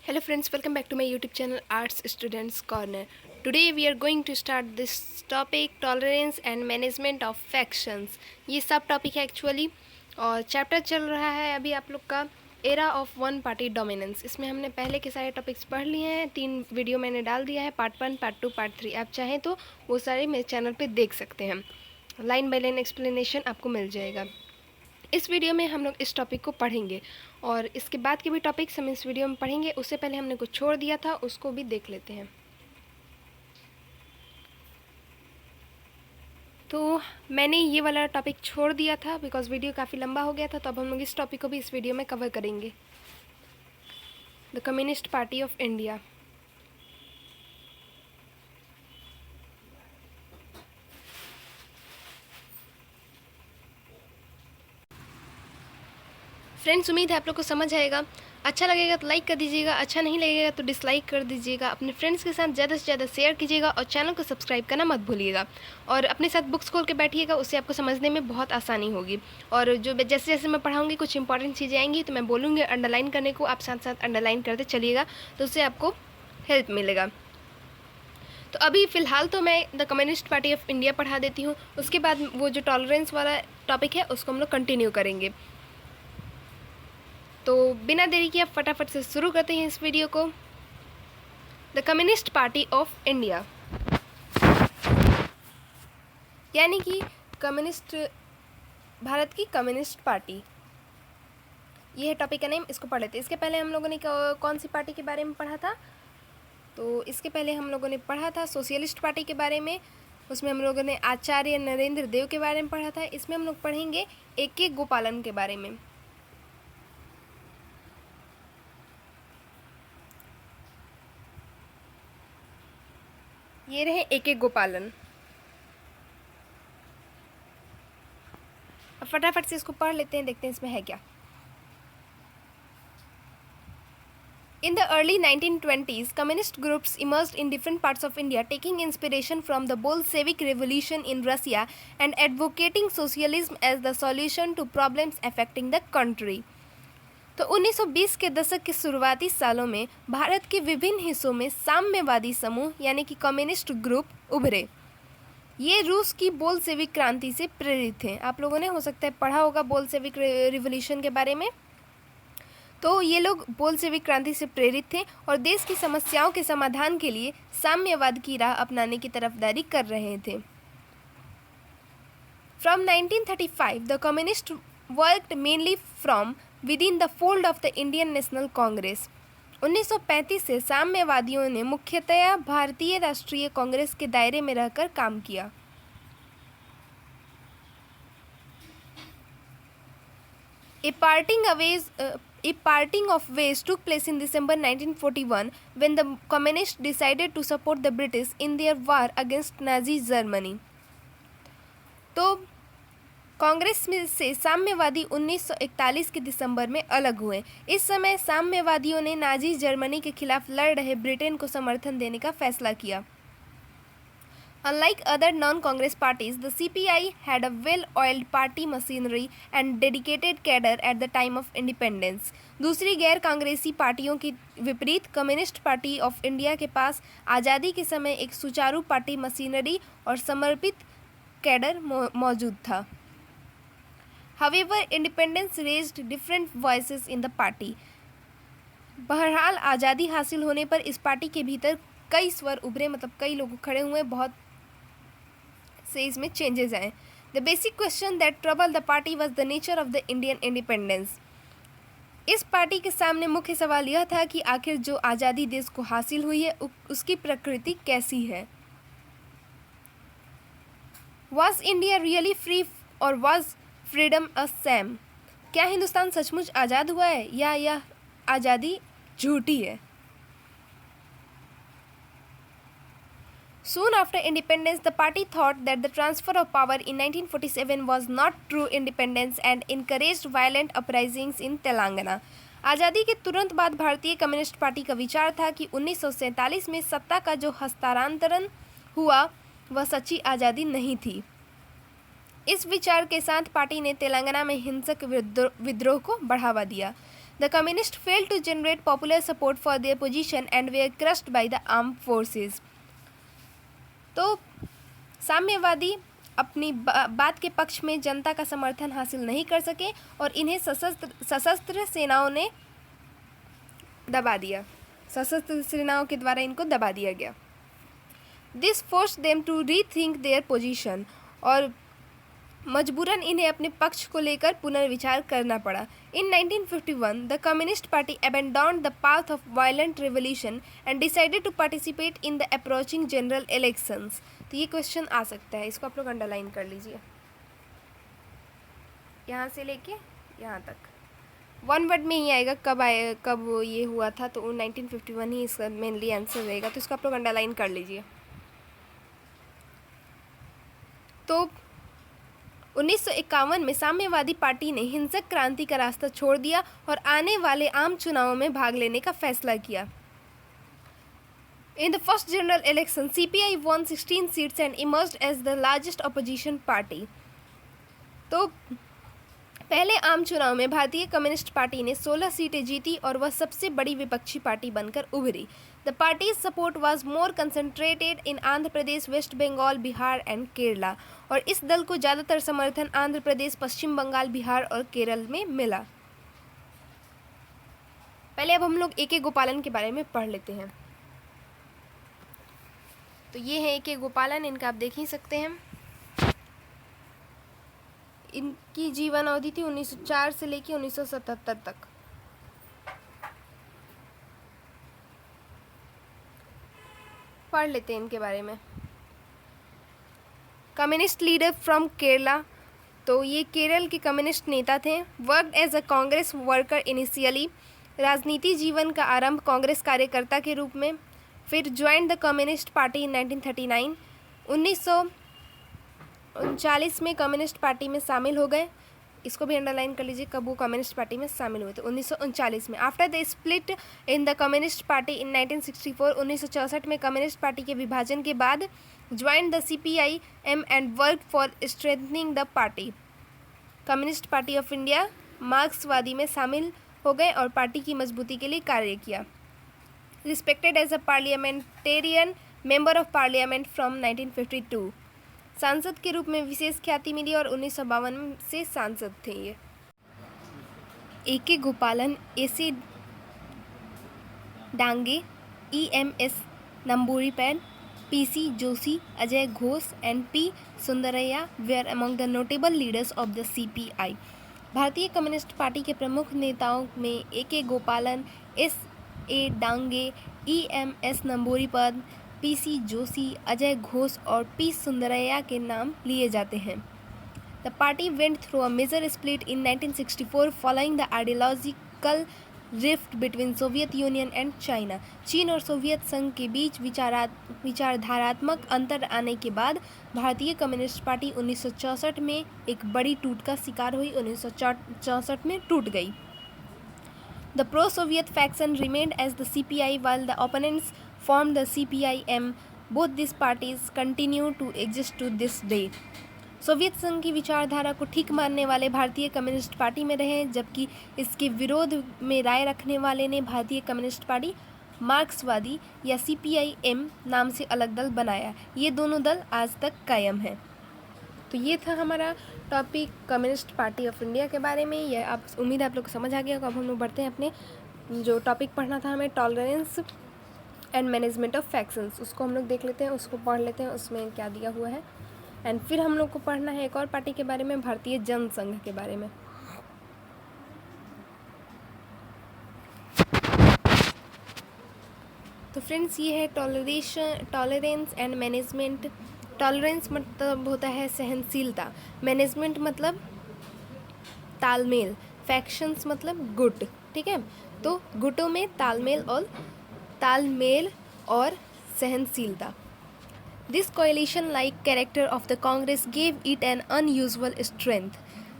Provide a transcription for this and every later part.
Hello friends, welcome back to my YouTube channel Arts Students Corner. Today we are going to start this topic tolerance and management of factions. ये सब topic है actually और chapter चल रहा है अभी आप लोग का era of one party dominance. इसमें हमने पहले के सारे टॉपिक्स पढ़ लिए हैं, 3 वीडियो मैंने डाल दिया है, पार्ट 1, पार्ट 2, पार्ट 3। आप चाहें तो वो सारे मेरे चैनल पे देख सकते हैं, लाइन बाय लाइन एक्सप्लेनेशन आपको मिल जाएगा। इस वीडियो में हम लोग इस टॉपिक को पढ़ेंगे और इसके बाद के भी टॉपिक्स हम इस वीडियो में पढ़ेंगे। उससे पहले हमने कुछ छोड़ दिया था, उसको भी देख लेते हैं। तो मैंने ये वाला टॉपिक छोड़ दिया था बिकॉज वीडियो काफ़ी लंबा हो गया था, तो अब हम लोग इस टॉपिक को भी इस वीडियो में कवर करेंगे। The communist party of India. Friends, उम्मीद है आप लोग को समझ आएगा। अच्छा लगेगा तो लाइक कर दीजिएगा, अच्छा नहीं लगेगा तो डिसलाइक कर दीजिएगा। अपने फ्रेंड्स के साथ ज़्यादा से ज़्यादा शेयर कीजिएगा और चैनल को सब्सक्राइब करना मत भूलिएगा। और अपने साथ बुक्स खोल के बैठिएगा, उससे आपको समझने में बहुत आसानी होगी। और जो जैसे जैसे मैं पढ़ाऊँगी कुछ इंपॉर्टेंट चीज़ें आएंगी तो मैं बोलूँगी अंडरलाइन करने को, आप साथ साथ अंडरलाइन करते चलिएगा, तो उससे आपको हेल्प मिलेगा। तो अभी फ़िलहाल तो मैं the communist party of India पढ़ा देती हूँ, उसके बाद वो जो टॉलरेंस वाला टॉपिक है उसको हम लोग कंटिन्यू करेंगे। तो बिना देरी किए फटाफट से शुरू करते हैं इस वीडियो को। The communist party of India, यानी कि कम्युनिस्ट, भारत की कम्युनिस्ट पार्टी, ये है टॉपिक का नेम। इसको पढ़ लेते हैं। इसके पहले हम लोगों ने कौन सी पार्टी के बारे में पढ़ा था? तो इसके पहले हम लोगों ने पढ़ा था सोशलिस्ट पार्टी के बारे में। उसमें हम लोगों ने आचार्य नरेंद्र देव के बारे में पढ़ा था। इसमें हम लोग पढ़ेंगे A.K. गोपालन के बारे में। ये रहे A.K. गोपालन। अब फटाफट से इसको पढ़ लेते हैं, देखते हैं इसमें है क्या। In the early 1920s, communist groups emerged in different parts of India, taking inspiration from the Bolshevik Revolution in Russia and advocating socialism as the solution to problems affecting the country. तो 1920 के दशक के शुरुआती सालों में भारत के विभिन्न हिस्सों में साम्यवादी समूह यानी कि कम्युनिस्ट ग्रुप उभरे। ये रूस की बोल्शेविक क्रांति से प्रेरित थे। आप लोगों ने हो सकता है पढ़ा होगा बोल्शेविक रिवॉल्यूशन के बारे में। तो ये लोग बोल्शेविक क्रांति से प्रेरित थे और देश की समस्याओं के समाधान के लिए साम्यवाद की राह अपनाने की तरफदारी कर रहे थे। From 1935, the communists worked mainly from within the fold of the Indian National Congress. 1935 से साम्यवादियों ने मुख्यतया भारतीय राष्ट्रीय कांग्रेस के दायरे में रहकर काम किया। A parting of ways took place in December 1941 when the communists decided to support the British in their war against Nazi Germany. तो कांग्रेस में से साम्यवादी 1941 के दिसंबर में अलग हुए। इस समय साम्यवादियों ने नाजी जर्मनी के खिलाफ लड़ रहे ब्रिटेन को समर्थन देने का फैसला किया। Unlike other non-Congress parties, the CPI had a well-oiled party machinery and dedicated cadre at the time of independence. दूसरी गैर कांग्रेसी पार्टियों की विपरीत कम्युनिस्ट पार्टी ऑफ इंडिया के पास आज़ादी के समय एक सुचारू पार्टी मशीनरी और समर्पित कैडर मौजूद था। However, independence raised different voices in the party. बहरहाल आज़ादी हासिल होने पर इस पार्टी के भीतर कई स्वर उभरे, मतलब कई लोग खड़े हुए, बहुत से इसमें चेंजेस आए। The basic question that trouble the party was the nature of the Indian independence. इस पार्टी के सामने मुख्य सवाल यह था कि आखिर जो आज़ादी देश को हासिल हुई है उसकी प्रकृति कैसी है। वॉज इंडिया रियली फ्री और वॉज फ्रीडम अ सैम? क्या हिंदुस्तान सचमुच आज़ाद हुआ है या यह आज़ादी झूठी है? Soon after independence, the party thought that the transfer of power in 1947 was not true independence and encouraged violent uprisings in Telangana. आज़ादी के तुरंत बाद भारतीय कम्युनिस्ट पार्टी का विचार था कि 1947 में सत्ता का जो हस्तांतरण हुआ वह सच्ची आज़ादी नहीं थी। इस विचार के साथ पार्टी ने तेलंगाना में हिंसक विद्रोह को बढ़ावा दिया। The communists failed to generate popular support for their position and were crushed by the armed forces. तो साम्यवादी अपनी बात के पक्ष में जनता का समर्थन हासिल नहीं कर सके और इन्हें सशस्त्र सेनाओं ने दबा दिया। सशस्त्र सेनाओं के द्वारा इनको दबा दिया गया। This forced them to rethink their position, और मजबूरन इन्हें अपने पक्ष को लेकर पुनर्विचार करना पड़ा। In 1951 the communist party abandoned the path of violent revolution and decided to participate in the approaching general elections. तो ये क्वेश्चन आ सकता है, इसको आप लोग अंडरलाइन कर लीजिए, यहाँ से लेके यहाँ तक वन वर्ड में ही आएगा कब ये हुआ था, तो 1951 ही इसका मेनली आंसर रहेगा, तो इसको आप लोग अंडरलाइन कर लीजिए। तो 1951 में साम्यवादी पार्टी ने हिंसक क्रांति का रास्ता छोड़ दिया और आने वाले आम चुनावों में भाग लेने का फैसला किया। In the first general election, CPI won 16 seats and emerged as the largest opposition party. तो पहले आम चुनाव में भारतीय कम्युनिस्ट पार्टी ने 16 सीटें जीती और वह सबसे बड़ी विपक्षी पार्टी बनकर उभरी। The party's support was more concentrated in Andhra Pradesh, West Bengal, Bihar and Kerala, और इस दल को ज़्यादातर समर्थन आंध्र प्रदेश, पश्चिम बंगाल, बिहार और केरल में मिला। पहले अब हम लोग ए.के. गोपालन के बारे में पढ़ लेते हैं। तो ये है ए.के. गोपालन, इनका आप देख ही सकते हैं। इनकी जीवन अवधि थी 1904 से लेकर 1977 तक। पढ़ लेते हैं इनके बारे में। कम्युनिस्ट लीडर फ्रॉम केरला, तो ये केरल के कम्युनिस्ट नेता थे। Worked as a Congress worker initially, राजनीति जीवन का आरंभ कांग्रेस कार्यकर्ता के रूप में। फिर ज्वाइन द कम्युनिस्ट पार्टी इन 1939, 1939 में कम्युनिस्ट पार्टी में शामिल हो गए। इसको भी अंडरलाइन कर लीजिए कब वो कम्युनिस्ट पार्टी में शामिल हुए थे, 1939 में। After the split in the communist party इन 1964, 1964 में कम्युनिस्ट पार्टी के विभाजन के बाद join the CPIM and work for strengthening the party. Communist party of India मार्क्सवादी में शामिल हो गए और पार्टी की मजबूती के लिए कार्य किया। Respected as a parliamentarian member of parliament from 1952, सांसद के रूप में विशेष ख्याति मिली और 1952 से सांसद थे ये। A K. Gopalan, A.C. Dange, E.M.S. Namboodiripad, P.C. Joshi, Ajay Ghosh and P. Sundarayya were among the notable leaders of the CPI। भारतीय कम्युनिस्ट पार्टी के प्रमुख नेताओं में ए.के. गोपालन, S.A. Dange, E.M.S. Namboodiripad, P.C. Joshi, Ajay Ghosh और P. सुंदरैया के नाम लिए जाते हैं। The party went through a major split in 1964 following the ideological rift between Soviet Union and China. चीन और सोवियत संघ के बीच विचारधारात्मक अंतर आने के बाद भारतीय कम्युनिस्ट पार्टी 1964 में एक बड़ी टूट का शिकार हुई, 1964 में टूट गई। The pro Soviet faction remained as the CPI while the opponents formed the CPIM. Both these parties continue to exist to this day. Soviet संघ की विचारधारा को ठीक मानने वाले भारतीय कम्युनिस्ट पार्टी में रहे, जबकि इसके विरोध में राय रखने वाले ने भारतीय कम्युनिस्ट पार्टी मार्क्सवादी या CPIM नाम से अलग दल बनाया। ये दोनों दल आज तक कायम हैं। तो ये था हमारा topic communist party of India के बारे में। यह आप उम्मीद है आप लोग को समझ आ गया होगा। अब हम लोग बढ़ते हैं अपने जो टॉपिक पढ़ना था हमें, tolerance and management of factions, उसको हम लोग देख लेते हैं, उसको पढ़ लेते हैं उसमें क्या दिया हुआ है। एंड फिर हम लोग को पढ़ना है एक और पार्टी के बारे में, भारतीय जनसंघ के बारे में। तो फ्रेंड्स ये है टॉलरेंस एंड मैनेजमेंट। टॉलरेंस मतलब होता है सहनशीलता, मैनेजमेंट मतलब तालमेल, फैक्शंस मतलब गुट, ठीक है। तो गुटों में तालमेल और सहनशीलता। This coalition like character of the Congress gave it an unusual strength.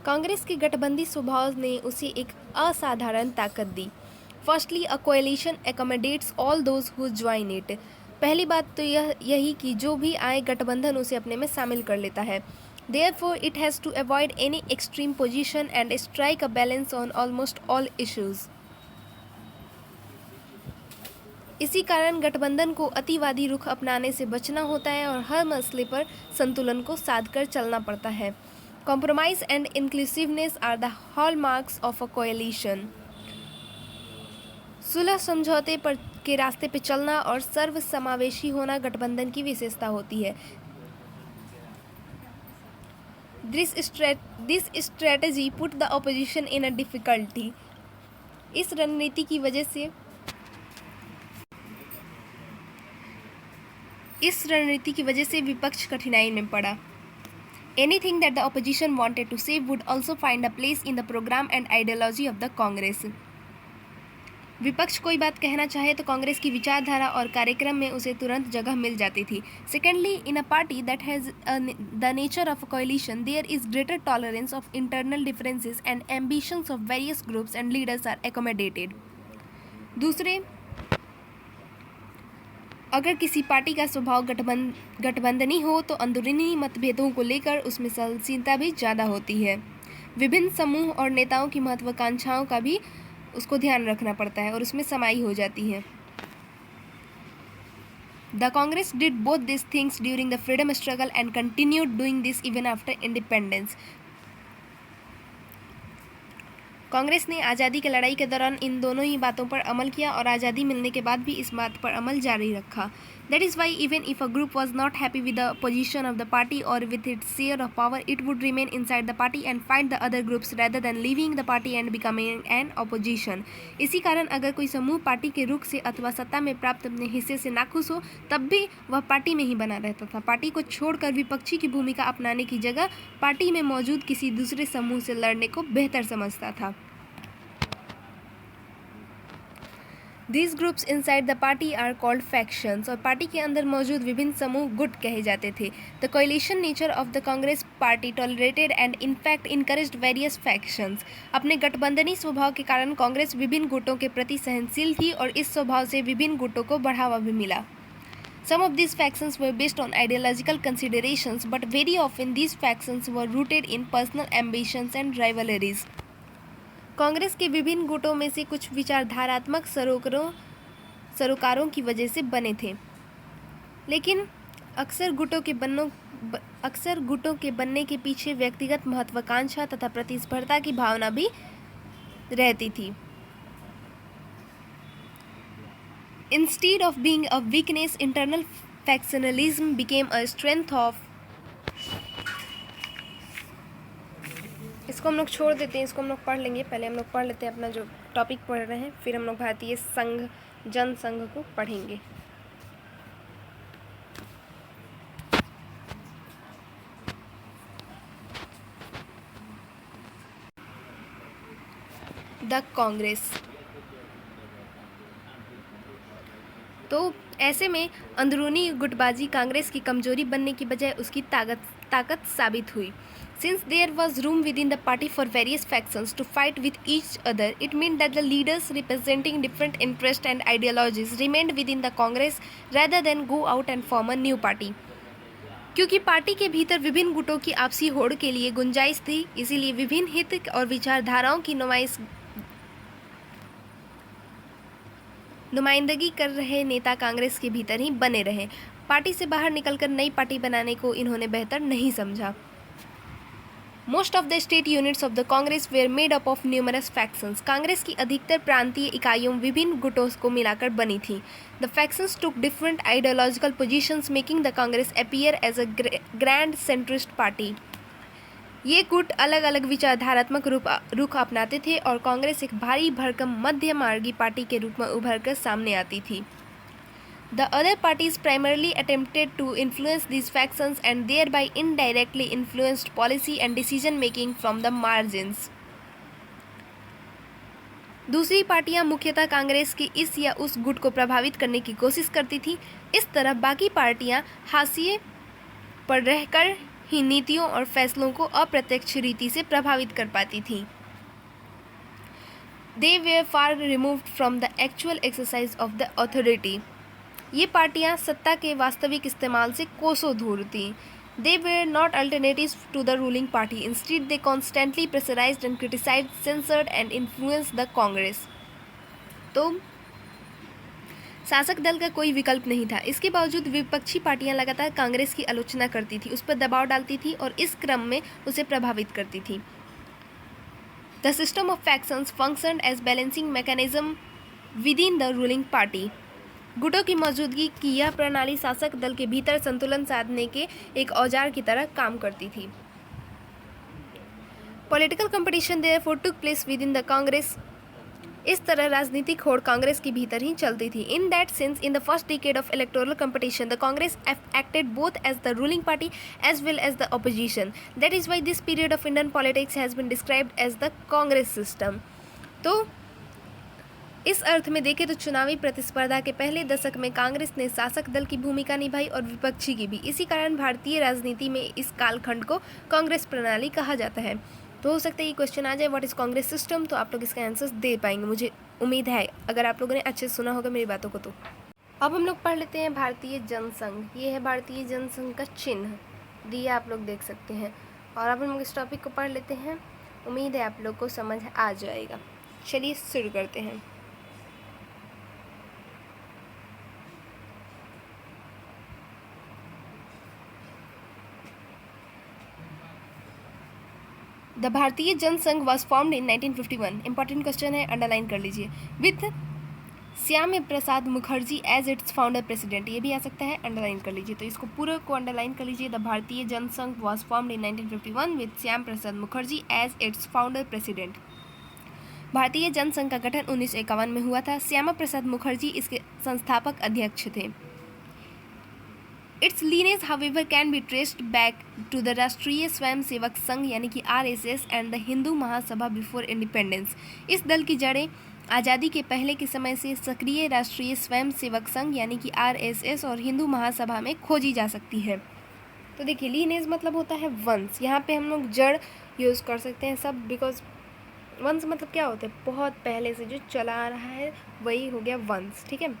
Congress के गठबंधी स्वभाव ने उसे एक असाधारण ताकत दी। Firstly a coalition accommodates all those who join it. पहली बात तो यही कि जो भी आए गठबंधन उसे अपने में शामिल कर लेता है। Therefore, it has to avoid any extreme position and strike a balance on almost all issues. इसी कारण गठबंधन को अतिवादी रुख अपनाने से बचना होता है और हर मसले पर संतुलन को साध कर चलना पड़ता है। Compromise and inclusiveness are the hallmarks of a coalition. सुलह समझौते पर के रास्ते पर चलना और सर्वसमावेशी होना गठबंधन की विशेषता होती है। This strategy put the opposition in a difficulty. इस रणनीति की वजह से विपक्ष कठिनाई में पड़ा। Anything that the opposition wanted to say would also find a place in the programme and ideology of the Congress. विपक्ष कोई बात कहना चाहे तो कांग्रेस की विचारधारा और कार्यक्रम में उसे तुरंत जगह मिल जाती थी। Secondly, in a party that has the nature of a coalition there is greater tolerance of internal differences and ambitions of various groups and leaders are accommodated. दूसरे, अगर किसी पार्टी का स्वभाव गठबंधनी हो तो अंदरूनी मतभेदों को लेकर उसमें सहनशीलता भी ज़्यादा होती है। विभिन्न समूह और नेताओं की महत्वाकांक्षाओं का भी उसको ध्यान रखना पड़ता है और उसमें समाई हो जाती है। The Congress did both this things during the freedom struggle and continued doing this even after independence. Congress ने आज़ादी की लड़ाई के दौरान इन दोनों ही बातों पर अमल किया और आज़ादी मिलने के बाद भी इस बात पर अमल जारी रखा। That is why even if a group was not happy with the position of the party और with its share of power, it would remain inside the party and fight the other groups rather than leaving the party and becoming an opposition. इसी कारण अगर कोई समूह party के रुख से अथवा सत्ता में प्राप्त अपने हिस्से से नाखुश हो तब भी वह पार्टी में ही बना रहता था। पार्टी को छोड़कर विपक्षी की भूमिका अपनाने की जगह पार्टी में मौजूद किसी दूसरे समूह से लड़ने को बेहतर समझता था। These groups inside the party are called factions और पार्टी के अंदर मौजूद विभिन्न समूह गुट कहे जाते थे। The coalition nature of the Congress party tolerated and in fact encouraged various factions। अपने गठबंधनी स्वभाव के कारण कांग्रेस विभिन्न गुटों के प्रति सहनशील थी और इस स्वभाव से विभिन्न गुटों को बढ़ावा भी मिला। Some of these factions were based on ideological considerations, but very often these factions were rooted in personal ambitions and rivalries। Congress के विभिन्न गुटों में से कुछ विचारधारात्मक सरोकारों की वजह से बने थे, लेकिन अक्सर गुटों के बनने के पीछे व्यक्तिगत महत्वाकांक्षा तथा प्रतिस्पर्धा की भावना भी रहती थी। Instead of being a weakness, internal factionalism became a strength of। इसको हम लोग छोड़ देते हैं, इसको हम लोग पढ़ लेंगे। पहले हम लोग पढ़ लेते हैं अपना जो टॉपिक पढ़ रहे हैं, फिर हम लोग भारतीय जनसंघ को पढ़ेंगे। द कांग्रेस। तो ऐसे में अंदरूनी गुटबाजी कांग्रेस की कमजोरी बनने की बजाय उसकी ताकत साबित हुई। Since there was room within the party for various factions to fight with each other, it meant that the leaders representing different interests and ideologies remained within the Congress rather than go out and form a new party। क्योंकि party के भीतर विभिन्न गुटों की आपसी होड़ के लिए गुंजाइश थी, इसीलिए विभिन्न हित और विचारधाराओं की नुमाइंदगी कर रहे नेता कांग्रेस के भीतर ही बने रहे। पार्टी से बाहर निकलकर नई पार्टी बनाने को इन्होंने बेहतर नहीं समझा। Most of the state units of the Congress were made up of numerous factions। Congress की अधिकतर प्रांतीय इकाइयों विभिन्न गुटों को मिलाकर बनी थी। The factions took different ideological positions, making the Congress appear as a grand centrist party। ये गुट अलग अलग विचारधारात्मक रुख अपनाते थे और कांग्रेस एक भारी भरकम मध्य मार्गी पार्टी के रूप में उभर कर सामने आती थी। The other parties primarily attempted to influence these factions and thereby indirectly influenced policy and decision making from the margins। दूसरी पार्टियां मुख्यतः कांग्रेस के इस या उस गुट को प्रभावित करने की कोशिश करती थी। इस तरह बाकी पार्टियां हाशिए पर रहकर ही नीतियों और फैसलों को अप्रत्यक्ष रीति से प्रभावित कर पाती थीं। They were far removed from the actual exercise of the authority। ये पार्टियां सत्ता के वास्तविक इस्तेमाल से कोसों दूर थीं। They were not alternatives to the ruling party। Instead, they constantly pressurized and criticized, censored and influenced the Congress। तो शासक दल का कोई विकल्प नहीं था। इसके बावजूद विपक्षी पार्टियां लगातार कांग्रेस की आलोचना करती थी, उस पर दबाव डालती थी और इस क्रम में उसे प्रभावित करती थी। The system of factions functioned as balancing mechanism within the ruling party. गुटों की मौजूदगी की यह प्रणाली शासक दल के भीतर संतुलन साधने के एक औजार की तरह काम करती थी। Political competition therefore took place with in the Congress. इस तरह राजनीतिक होड़ कांग्रेस के भीतर ही चलती थी। In that sense, in the first decade of electoral competition, the Congress acted both as the ruling party as well as the opposition. That is why this period of Indian politics has been described as the Congress system. तो इस अर्थ में देखें तो चुनावी प्रतिस्पर्धा के पहले दशक में कांग्रेस ने शासक दल की भूमिका निभाई और विपक्षी की भी। इसी कारण भारतीय राजनीति में इस कालखंड को कांग्रेस प्रणाली कहा जाता है। तो हो सकता है ये क्वेश्चन आ जाए, व्हाट इज कांग्रेस सिस्टम, तो आप लोग इसका आंसर्स दे पाएंगे, मुझे उम्मीद है, अगर आप लोगों ने अच्छे से सुना होगा मेरी बातों को। तो अब हम लोग पढ़ लेते हैं भारतीय जनसंघ। ये है भारतीय जनसंघ का चिन्ह दिया, आप लोग देख सकते हैं। और अब हम लोग इस टॉपिक को पढ़ लेते हैं, उम्मीद है आप लोग को समझ आ जाएगा। चलिए शुरू करते हैं। The Bharatiya Jana Sangh was formed in 1951। Important question है, अंडरलाइन कर लीजिए। With Shyam Prasad Mukherjee as its founder president, ये भी आ सकता है, अंडरलाइन कर लीजिए। तो इसको पूरे को अंडरलाइन कर लीजिए। The Bharatiya Jana Sangh was formed in 1951 with Shyam Prasad Mukherjee as its founder president. Bharatiya Jana Sangh का गठन 1951 में हुआ था। श्यामा प्रसाद मुखर्जी इसके संस्थापक अध्यक्ष थे। Its lineage, however, can be traced back to the राष्ट्रीय स्वयं सेवक संघ यानी कि RSS and the Hindu Mahasabha before independence. इस दल की जड़ें आज़ादी के पहले के समय से सक्रिय राष्ट्रीय स्वयं सेवक संघ यानी कि RSS और हिंदू महासभा में खोजी जा सकती है। तो देखिए, लीनेज मतलब होता है वंश। यहाँ पे हम लोग जड़ यूज़ कर सकते हैं सब, बिकॉज वंश मतलब क्या होता है, बहुत पहले से जो चला आ रहा है वही हो गया वंश, ठीक है।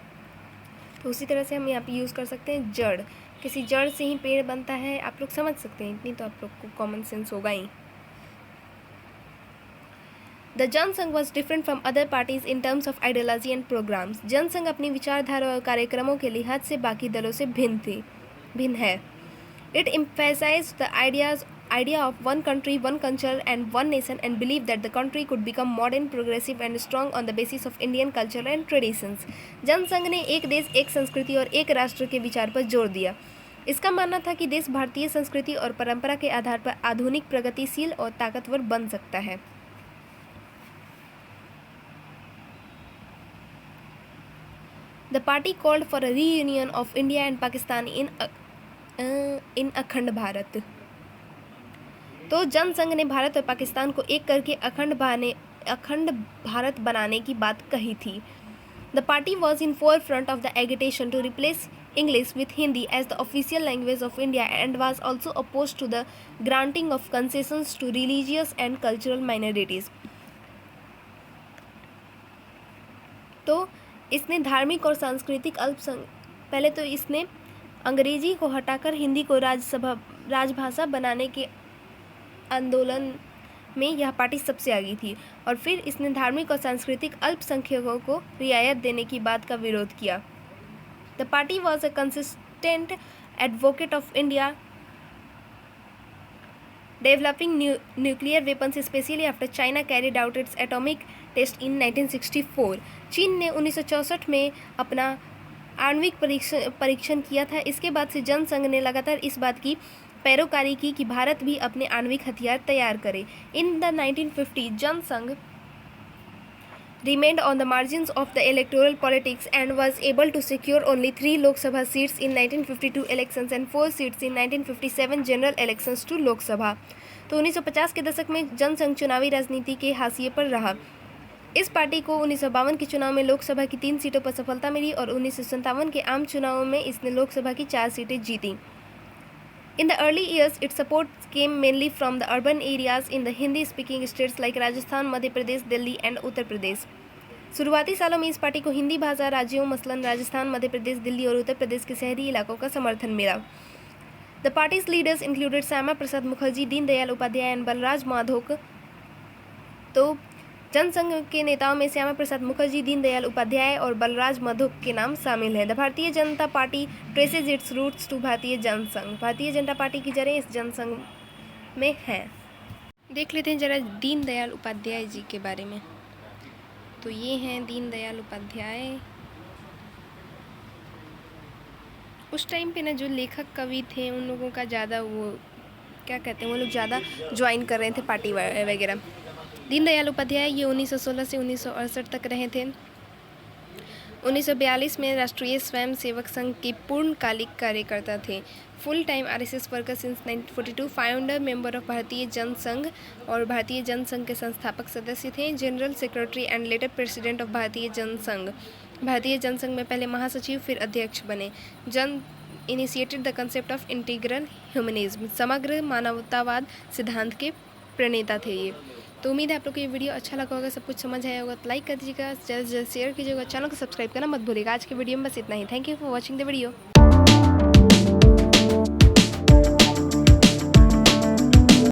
तो उसी तरह से हम यहाँ पे यूज़ कर सकते हैं जड़, किसी जड़ से ही पेड़ बनता है, आप लोग समझ सकते हैं, इतनी तो आप लोग को कॉमन सेंस होगा ही। The Jansangh was different from other parties in terms of ideology and programmes. Jansangh अपनी विचारधारा और कार्यक्रमों के लिहाज से बाकी दलों से भिन्न है। It emphasized the idea of one country, one culture and one nation and believed that the country could become modern, progressive and strong on the basis of Indian culture and traditions. Jana Sangh ने एक देश, एक संस्कृति और एक राष्ट्र के विचार पर जोर दिया। इसका मानना था कि देश भारतीय संस्कृति और परंपरा के आधार पर आधुनिक, प्रगतिशील और ताकतवर बन सकता है। The party called for a reunion of India and Pakistan in अखंड भारत। तो जनसंघ ने भारत और पाकिस्तान को एक करके अखंड भारत बनाने की बात कही थी। The party was in forefront of the agitation to replace English with Hindi as the official language of India and was also oppose to the granting of concessions to religious and cultural minorities. तो इसने धार्मिक और सांस्कृतिक पहले तो इसने अंग्रेजी को हटाकर हिंदी को राजभाषा बनाने के आंदोलन में यह पार्टी सबसे आगे थी, और फिर इसने धार्मिक और सांस्कृतिक अल्पसंख्यकों को रियायत देने की बात का विरोध किया। The party was a consistent advocate of India developing nuclear weapons specially after China carried out its atomic test in 1964। चीन ने 1964 में अपना आणविक परीक्षण किया था। इसके बाद से जनसंघ ने लगातार इस बात की पैरोकारी की कि भारत भी अपने आणविक हथियार तैयार करे। In the 1950 Jana Sangh remained on the margins of the electoral politics and was able to secure only 3 Lok Sabha seats in 1952 elections and 4 seats in 1957 general elections to Lok Sabha। तो 1950 के दशक में जनसंघ चुनावी राजनीति के हाशिए पर रहा। इस पार्टी को 1952 के चुनाव में लोकसभा की 3 सीटों पर सफलता मिली और 1957 के आम चुनावों में इसने लोकसभा की 4 सीटें जीती। In the early years, its support came mainly from the urban areas in the Hindi-speaking states like Rajasthan, Madhya Pradesh, Delhi and Uttar Pradesh. शुरुआती सालों में इस पार्टी को हिंदी भाषा राज्यों मसलन राजस्थान, मध्य प्रदेश, दिल्ली और उत्तर प्रदेश के शहरी इलाकों का समर्थन मिला। The party's leaders included Shyama Prasad Mukherjee, Deendayal Upadhyay and Balraj Madhok. तो जनसंघ के नेताओं में श्यामा प्रसाद मुखर्जी, दीनदयाल उपाध्याय और बलराज मधोक के नाम शामिल हैं। The Bharatiya Janata Party traces its roots to Bharatiya Jana Sangh. भारतीय जनता पार्टी की जड़ें इस जनसंघ में हैं। देख लेते हैं जरा दीनदयाल उपाध्याय जी के बारे में। तो ये हैं दीनदयाल उपाध्याय। उस टाइम पे ना जो लेखक कवि थे उन लोगों का ज़्यादा वो क्या कहते हैं, वो लोग ज़्यादा ज्वाइन कर रहे थे पार्टी वगैरह। दीनदयाल उपाध्याय ये 1916 से 1968 तक रहे थे। 1942 में राष्ट्रीय स्वयं सेवक संघ के पूर्णकालिक कार्यकर्ता थे। Full time RSS worker since 1942, founder member of भारतीय जनसंघ और भारतीय जनसंघ के संस्थापक सदस्य थे। General secretary and later president of भारतीय जनसंघ। भारतीय जनसंघ में पहले महासचिव फिर अध्यक्ष बने। जन initiated the concept of integral humanism. समग्र मानवतावाद सिद्धांत के प्रणेता थे ये। तो उम्मीद है आप लोग को ये वीडियो अच्छा लगा होगा, सब कुछ समझ आया होगा। तो लाइक कर दीजिएगा, ज़्यादा से ज़्यादा शेयर कीजिएगा, चैनल को सब्सक्राइब करना मत भूलिएगा। आज के वीडियो में बस इतना ही। Thank you for watching the video.